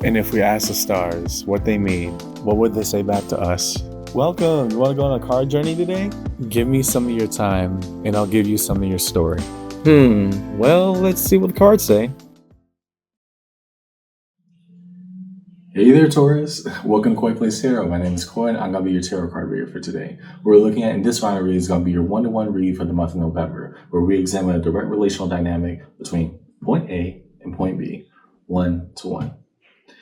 And if we ask the stars what they mean, what would they say back to us? Welcome! You want to go on a card journey today? Give me some of your time, and I'll give you some of your story. Well, let's see what the cards say. Hey there, Taurus. Welcome to Koi Place Tarot. My name is Koi, and I'm going to be your tarot card reader for today. What we're looking at in this round of read is going to be your one-to-one read for the month of November, where we examine a direct relational dynamic between point A and point B, one-to-one.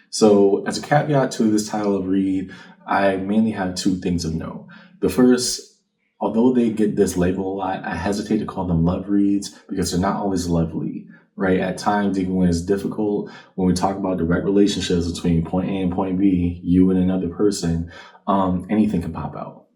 So as a caveat to this style of read, I mainly have two things of note. The first, although they get this label a lot, I hesitate to call them love reads because they're not always lovely, right? At times, even when it's difficult, when we talk about direct relationships between point A and point B, you and another person, anything can pop out.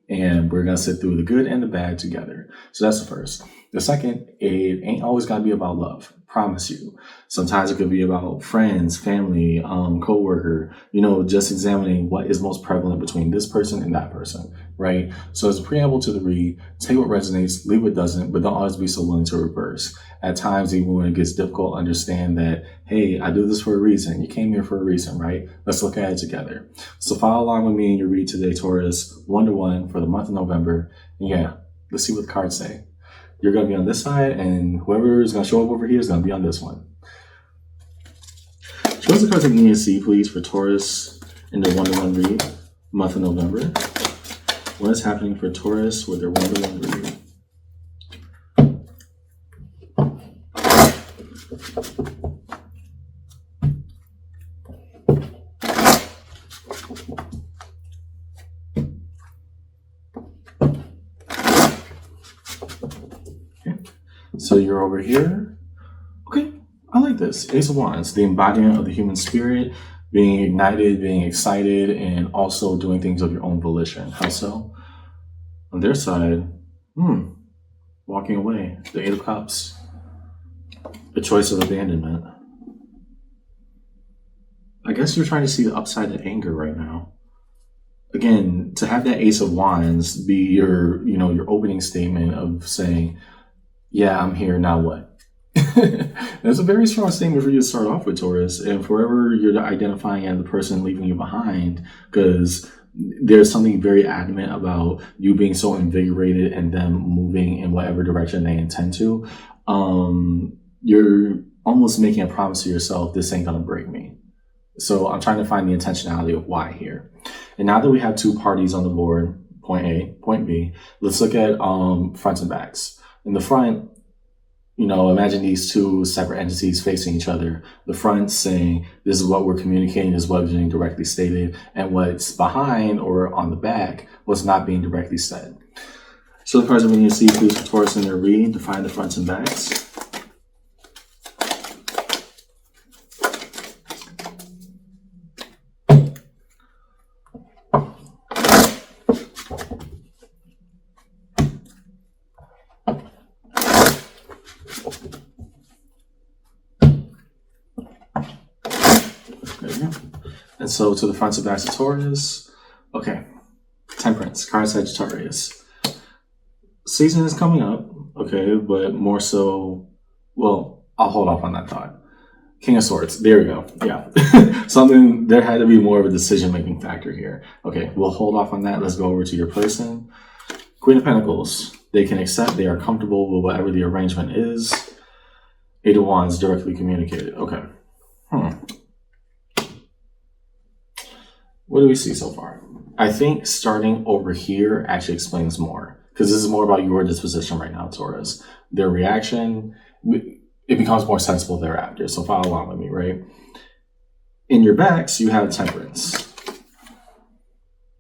And we're going to sit through the good and the bad together. So that's the first. The second, it ain't always got to be about love. Promise you. Sometimes it could be about friends, family, co-worker, just examining what is most prevalent between this person and that person, right? So as a preamble to the read, take what resonates, leave what doesn't, but don't always be so willing to reverse. At times, even when it gets difficult, understand that, hey, I do this for a reason. You came here for a reason, right? Let's look at it together. So follow along with me in your read today, Taurus, one-to-one for the month of November. And yeah, let's see what the cards say. You're going to be on this side, and whoever is going to show up over here is going to be on this one. Show us the cards that you need to see, please, for Taurus in their one-to-one read, month of November. What is happening for Taurus with their one-to-one read? So you're over here. Okay, I like this. Ace of Wands, the embodiment of the human spirit, being ignited, being excited, and also doing things of your own volition. How so? On their side, walking away. The Eight of Cups, a choice of abandonment. I guess you're trying to see the upside to anger right now. Again, to have that Ace of Wands be your opening statement of saying, yeah, I'm here, now what? That's a very strong statement for you to start off with, Taurus. And forever you're identifying as the person leaving you behind, because there's something very adamant about you being so invigorated and them moving in whatever direction they intend to. You're almost making a promise to yourself, this ain't gonna break me. So I'm trying to find the intentionality of why here. And now that we have two parties on the board, point A, point B, let's look at fronts and backs. In the front, imagine these two separate entities facing each other. The front saying, this is what we're communicating, this is what is being directly stated, and what's behind or on the back, what's not being directly said. So the cards that we need to see, please, for Taurus in their read, define the fronts and backs. And so to the fronts and backs of Taurus. Okay. Temperance, card Sagittarius. Season is coming up, okay, but more so, well, I'll hold off on that thought. King of Swords, there we go. Yeah. There had to be more of a decision-making factor here. Okay, we'll hold off on that. Let's go over to your person. Queen of Pentacles, they can accept, they are comfortable with whatever the arrangement is. Eight of Wands, directly communicated. Okay. What do we see so far? I think starting over here actually explains more, because this is more about your disposition right now, Taurus. Their reaction, it becomes more sensible thereafter. So follow along with me, right? In your backs, you have Temperance.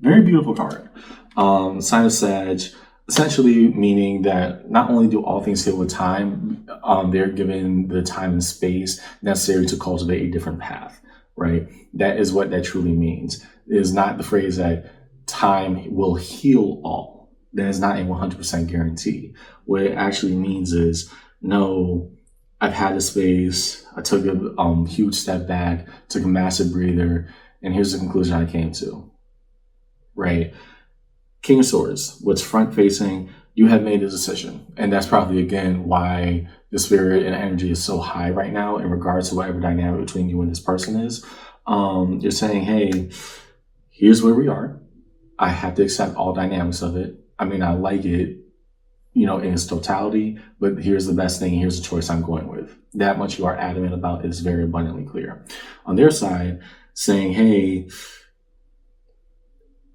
Very beautiful card. Sign of Sag, essentially meaning that not only do all things heal with time, they're given the time and space necessary to cultivate a different path, right? That is what that truly means. It is not the phrase that time will heal all. That is not a 100% guarantee. What it actually means is, no, I've had a space, I took a huge step back, took a massive breather, and here's the conclusion I came to, right? King of Swords, what's front facing, you have made a decision. And that's probably, again, why the spirit and energy is so high right now in regards to whatever dynamic between you and this person is. You're saying, hey, here's where we are. I have to accept all dynamics of it. I mean, I like it, in its totality, but here's the best thing. Here's the choice I'm going with. That much you are adamant about is very abundantly clear. On their side, saying, hey,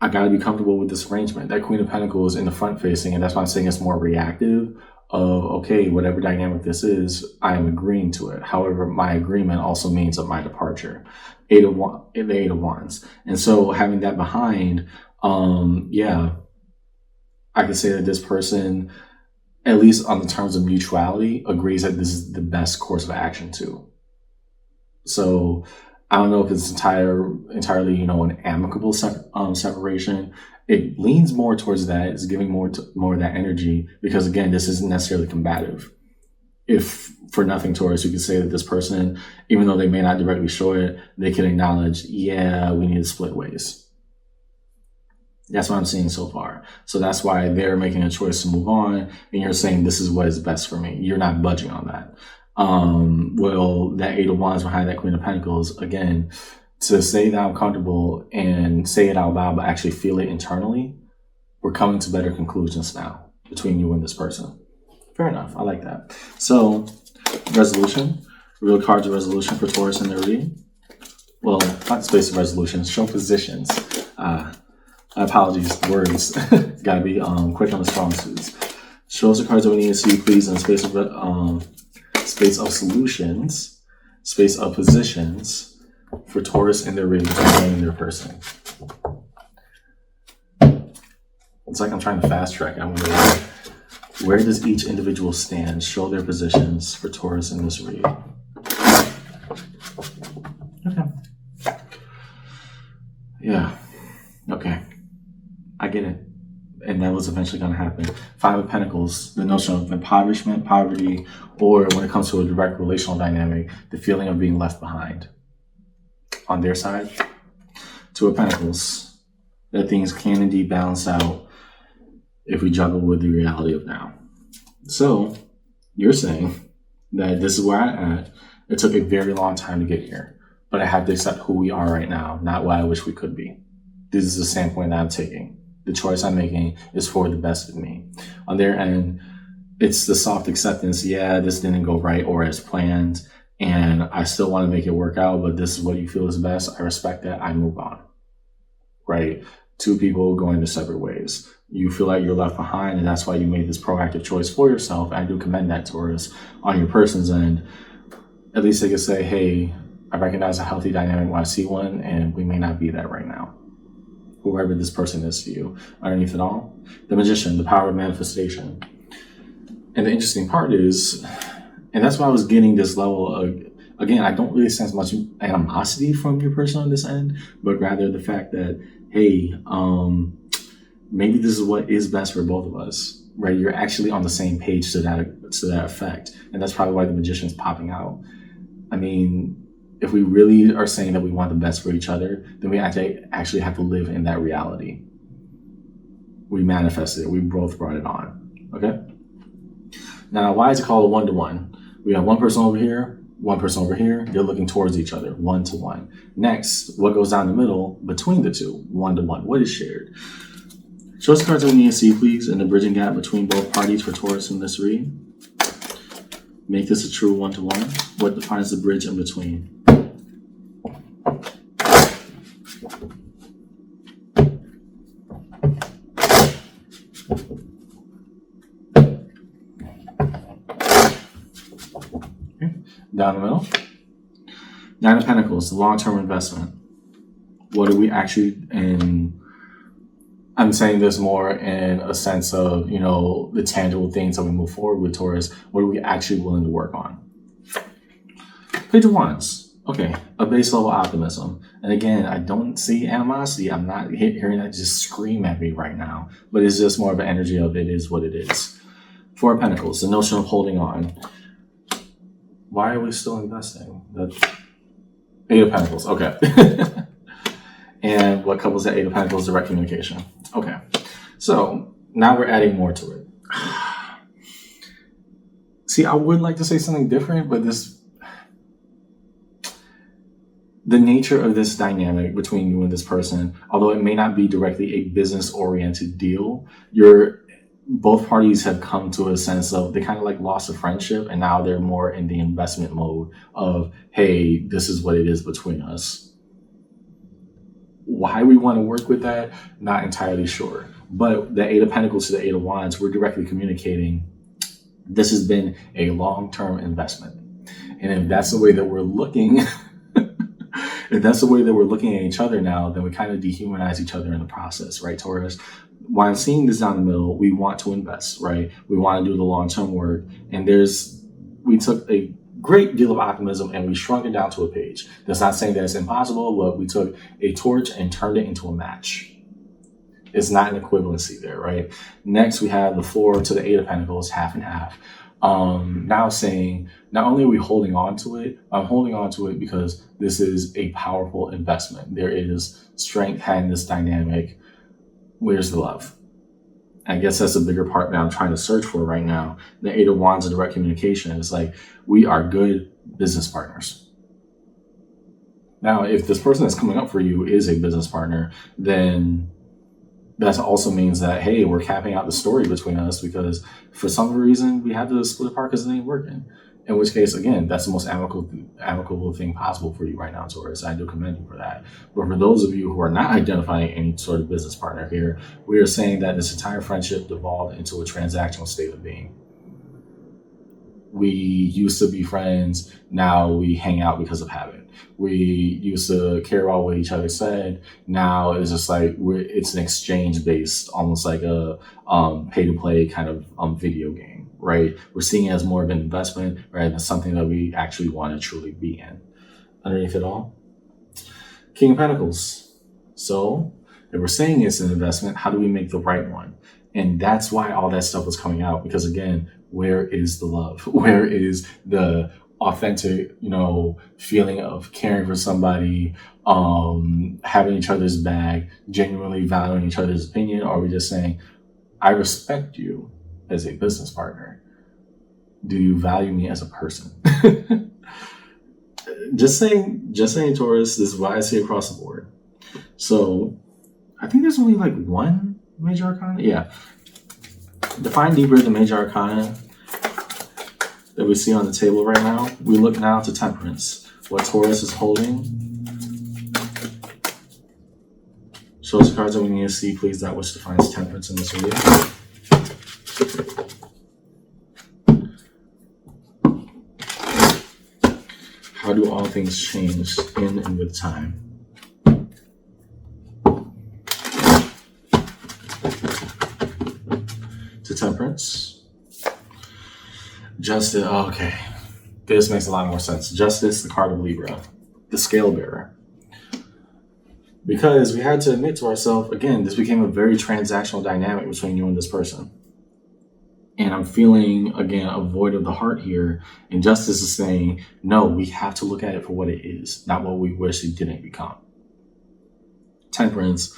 I got to be comfortable with this arrangement. That Queen of Pentacles in the front facing, and that's why I'm saying it's more reactive of, okay, whatever dynamic this is, I am agreeing to it. However, my agreement also means of my departure. The Eight of Wands. And so having that behind, I could say that this person, at least on the terms of mutuality, agrees that this is the best course of action too. So I don't know if it's entirely, an amicable separation. It leans more towards that. It's giving more of that energy because, again, this isn't necessarily combative. If for nothing, Taurus, you could say that this person, even though they may not directly show it, they can acknowledge, yeah, we need to split ways. That's what I'm seeing so far. So that's why they're making a choice to move on, and you're saying this is what is best for me. You're not budging on that. That Eight of Wands behind that Queen of Pentacles, again, to say that I'm comfortable and say it out loud, but actually feel it internally, we're coming to better conclusions now between you and this person. Fair enough. I like that. So, resolution. Real cards of resolution for Taurus in their reading. Well, not space of resolution. Show positions. Apologies, words. Gotta be quick on the strong suits. Show us the cards that we need to see, please, in space of solutions, space of positions for Taurus in their reading and their person. It's like I'm trying to fast track. Where does each individual stand? Show their positions for Taurus in this read. Okay. Yeah. Okay. I get it. And that was eventually going to happen. Five of Pentacles, the notion of impoverishment, poverty, or when it comes to a direct relational dynamic, the feeling of being left behind. On their side, Two of Pentacles, that things can indeed balance out if we juggle with the reality of now. So, you're saying that this is where I'm at. It took a very long time to get here, but I have to accept who we are right now, not what I wish we could be. This is the standpoint that I'm taking. The choice I'm making is for the best of me. On their end, it's the soft acceptance. Yeah, this didn't go right or as planned, and I still want to make it work out, but this is what you feel is best. I respect that. I move on. Right? Two people going their separate ways. You feel like you're left behind, and that's why you made this proactive choice for yourself. I do commend that, Taurus. On your person's end, at least they can say, hey, I recognize a healthy dynamic when I see one, and we may not be that right now. Whoever this person is to you. Underneath it all, the Magician, the power of manifestation. And the interesting part is, and that's why I was getting this level of, again, I don't really sense much animosity from your person on this end, but rather the fact that, hey, maybe this is what is best for both of us, right? You're actually on the same page to that effect. And that's probably why the Magician's popping out. I mean, if we really are saying that we want the best for each other, then we actually have to live in that reality. We manifested it. We both brought it on. Okay? Now, why is it called a one-to-one? We have one person over here, one person over here. They're looking towards each other, one-to-one. Next, what goes down the middle between the two? One-to-one. What is shared? Show us cards that we need to see, please, in the bridging gap between both parties for Taurus in this read. Make this a true one-to-one. What defines the bridge in between? Down the middle. Nine of Pentacles, the long-term investment. What are we actually, and I'm saying this more in a sense of, the tangible things that we move forward with, Taurus. What are we actually willing to work on? Page of Wands. Okay, a base level optimism. And again, I don't see animosity. I'm not hearing that just scream at me right now, but it's just more of an energy of it is what it is. Four of Pentacles, the notion of holding on. Why are we still investing? That's Eight of Pentacles. Okay. And what couples that Eight of Pentacles? Direct communication. Okay. So now we're adding more to it. See, I would like to say something different, but The nature of this dynamic between you and this person, although it may not be directly a business oriented deal, both parties have come to a sense of they kind of like lost a friendship and now they're more in the investment mode of, hey, this is what it is between us. Why we want to work with that, not entirely sure. But the Eight of Pentacles to the Eight of Wands, we're directly communicating this has been a long-term investment. And if that's the way that we're looking, if that's the way that we're looking at each other now, then we kind of dehumanize each other in the process, right, Taurus? While I'm seeing this down the middle, we want to invest, right? We want to do the long-term work. And we took a great deal of optimism and we shrunk it down to a page. That's not saying that it's impossible, but we took a torch and turned it into a match. It's not an equivalency there, right? Next, we have the 4 to the 8 of Pentacles, half and half. Now saying, not only are we holding on to it, I'm holding on to it because this is a powerful investment. There is strength in this dynamic. Where's the love? I guess that's a bigger part that I'm trying to search for right now. The 8 of Wands and direct communication is like, we are good business partners. Now, if this person that's coming up for you is a business partner, then that also means that, hey, we're capping out the story between us because for some reason we had to split apart because it ain't working. In which case, again, that's the most amicable thing possible for you right now, Taurus. I do commend you for that. But for those of you who are not identifying any sort of business partner here, we are saying that this entire friendship devolved into a transactional state of being. We used to be friends. Now we hang out because of habit. We used to care about what each other said. Now it's just like it's an exchange based, almost like a pay to play kind of video game, right? We're seeing it as more of an investment rather than something that we actually want to truly be in. Underneath it all, King of Pentacles. So if we're saying it's an investment, how do we make the right one? And that's why all that stuff was coming out, because again, where is the love? Where is the authentic, feeling of caring for somebody, having each other's back, genuinely valuing each other's opinion? Or are we just saying, I respect you as a business partner. Do you value me as a person? Just saying, Taurus, this is what I see across the board. So I think there's only like one major arcana. Yeah. Define deeper the major arcana that we see on the table right now. We look now to Temperance. What Taurus is holding. Show us the cards that we need to see, please, that which defines Temperance in this reading. How do all things change in and with time? To Temperance. Justice. Oh, okay. This makes a lot more sense. Justice, the card of Libra, the scale bearer. Because we had to admit to ourselves, again, this became a very transactional dynamic between you and this person. And I'm feeling, again, a void of the heart here. And Justice is saying, no, we have to look at it for what it is, not what we wish it didn't become. Temperance,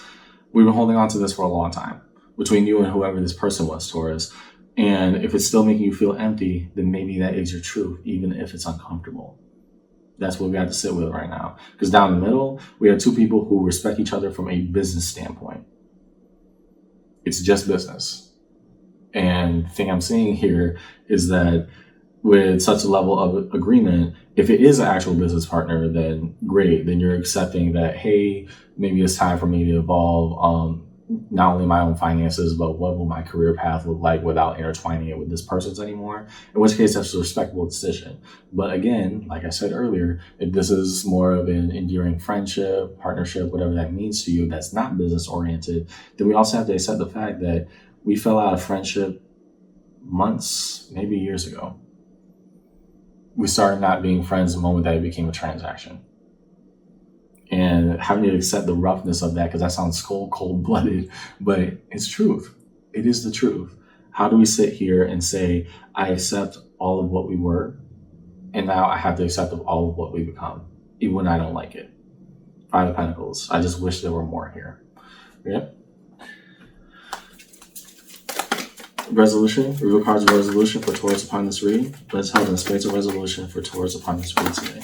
we've been holding on to this for a long time between you and whoever this person was, Taurus. And if it's still making you feel empty, then maybe that is your truth, even if it's uncomfortable. That's what we have to sit with right now. Because down the middle, we have two people who respect each other from a business standpoint. It's just business. And the thing I'm seeing here is that with such a level of agreement, if it is an actual business partner, then great. Then you're accepting that, hey, maybe it's time for me to evolve not only my own finances, but what will my career path look like without intertwining it with this person's anymore? In which case, that's a respectable decision. But again, like I said earlier, if this is more of an enduring friendship, partnership, whatever that means to you, that's not business oriented, then we also have to accept the fact that we fell out of friendship months, maybe years ago. We started not being friends the moment that it became a transaction. And having to accept the roughness of that, because that sounds cold-blooded, but it's truth. It is the truth. How do we sit here and say, I accept all of what we were, and now I have to accept all of what we become, even when I don't like it? Five of Pentacles. I just wish there were more here. Yep. Resolution. Reveal cards of resolution for Taurus upon this reading. Let's have a space of resolution for Taurus upon this reading today.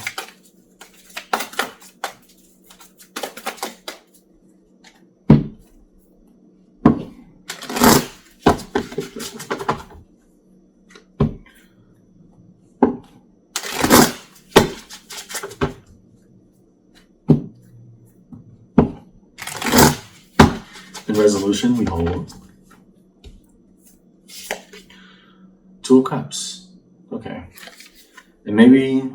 In resolution, we hold Two of Cups. Okay. And maybe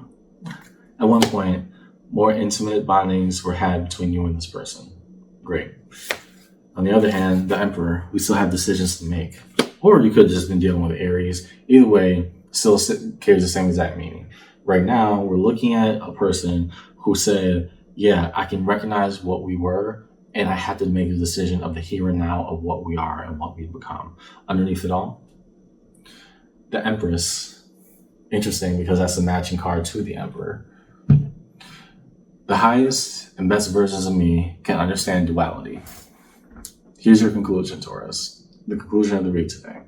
at one point, more intimate bondings were had between you and this person. Great. On the other hand, the Emperor, we still have decisions to make. Or you could have just been dealing with Aries. Either way, still carries the same exact meaning. Right now, we're looking at a person who said, yeah, I can recognize what we were, and I have to make a decision of the here and now of what we are and what we've become. Underneath it all, the Empress. Interesting, because that's a matching card to the Emperor. The highest and best versions of me can understand duality. Here's your conclusion, Taurus. The conclusion of the read today.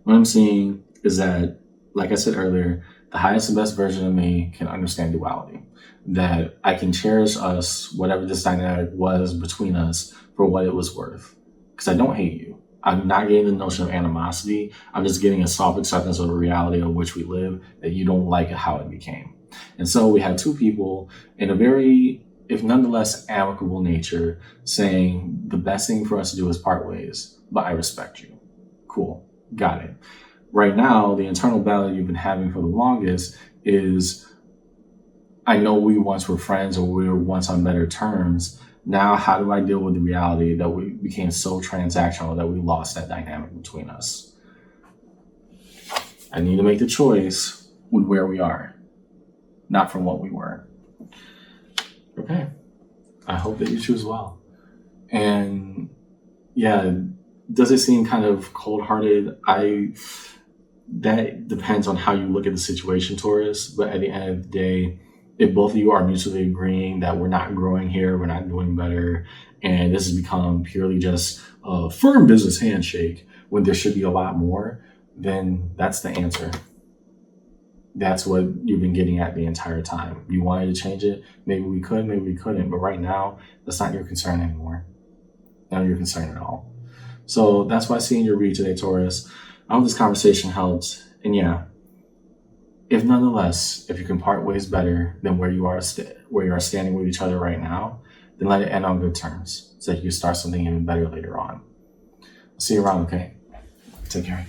What I'm seeing is that, like I said earlier, the highest and best version of me can understand duality. That I can cherish us, whatever this dynamic was between us, for what it was worth. Because I don't hate you. I'm not getting the notion of animosity. I'm just getting a soft acceptance of the reality of which we live, that you don't like how it became. And so we have two people in a very, if nonetheless amicable nature, saying the best thing for us to do is part ways, but I respect you. Cool. Got it. Right now, the internal battle you've been having for the longest is, I know we once were friends or we were once on better terms. Now, how do I deal with the reality that we became so transactional that we lost that dynamic between us? I need to make the choice with where we are, not from what we were. Okay. I hope that you choose well. And yeah, does it seem kind of cold-hearted? That depends on how you look at the situation, Taurus. But at the end of the day, if both of you are mutually agreeing that we're not growing here, we're not doing better, and this has become purely just a firm business handshake when there should be a lot more, then that's the answer. That's what you've been getting at the entire time. You wanted to change it. Maybe we could, maybe we couldn't. But right now, that's not your concern anymore. Not your concern at all. So that's why I see in your read today, Taurus. I hope this conversation helped. And yeah, if nonetheless, if you can part ways better than where you are standing with each other right now, then let it end on good terms so that you can start something even better later on. I'll see you around, okay? Take care.